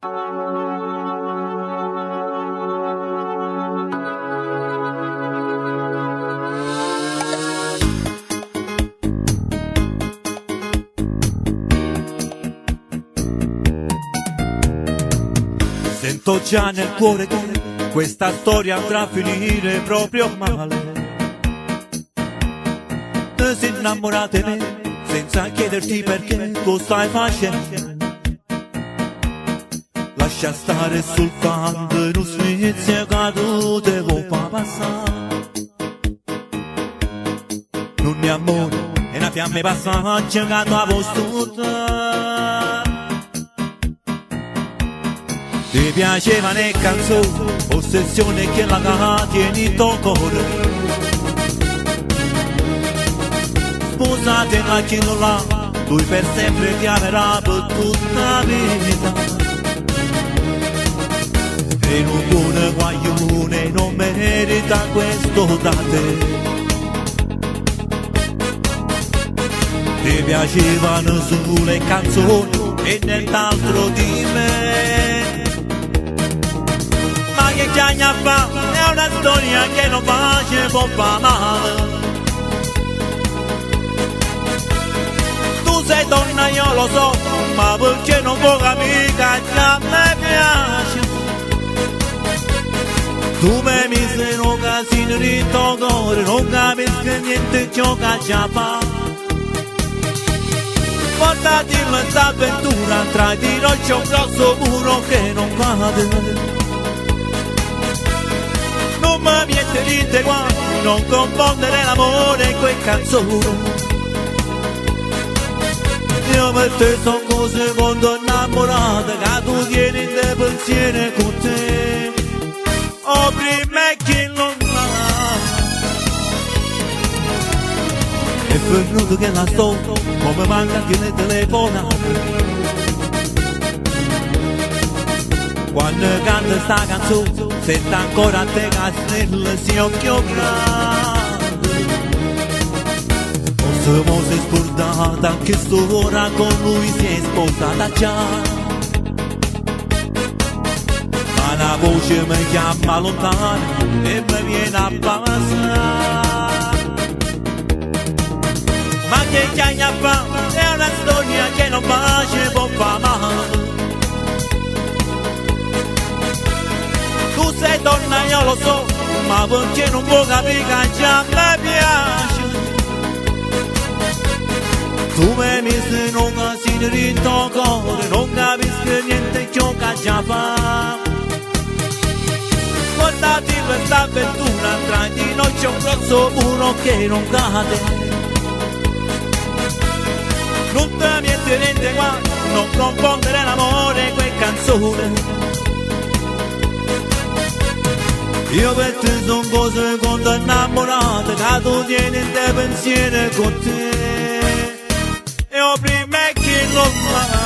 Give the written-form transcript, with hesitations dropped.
Sento già nel cuore che questa storia andrà a finire proprio male. Ti sei innamorata di me senza chiederti perché tu stai facendo. Lascia stare sul fango non smizia che tu devo far passare. Non mi amore è una fiamma passaggia che tu hai postuta. Ti piaceva le canzoni, ossessione che la tieni in tuo cuore. Sposate a chi non l'ha, lui per sempre ti amerà per tutta la vita. E un buon guaglione non merita questo da te. Ti piacevano sulle canzoni e nient'altro di me. Che già fa è una storia che non face può fa male. Tu sei donna io lo so, ma perché non può capire che già mi piace. Tu mi misi in un casino di tuo cuore, non capisco niente ciò che già fa. Portati in questa avventura, tra di noi c'è un grosso muro che non cade. Non mi viene di te qua, non confondere l'amore in quel canzone. Io per te sono cose quando innamorata, che tu tieni in te pensieri con te. Oh, prima è chi non va. È venuto che la sto, come manca chi le telefonate. Quando canta sta canzone, sento ancora a te che snella si occhio grande. Forse mo si è scordata che ora con lui si è sposata già. Ma la voce mi chiama lontana e mi viene a passare. Ma che chiagna fa, è una storia che non face può fa male. Tu sei donna io lo so, ma perché non può capire che già mi piace. Tu mi misi in un casino di tuo cuore, non capisco niente ciò che già fa. Guardati questa avventura, tra di noi c'è un grosso muro che non cade. Non ti metti niente qua, non confondere l'amore in quel canzone. Io per te son cose quando innamorate, che tu tieni in te pensieri con te. Io prima è che non va.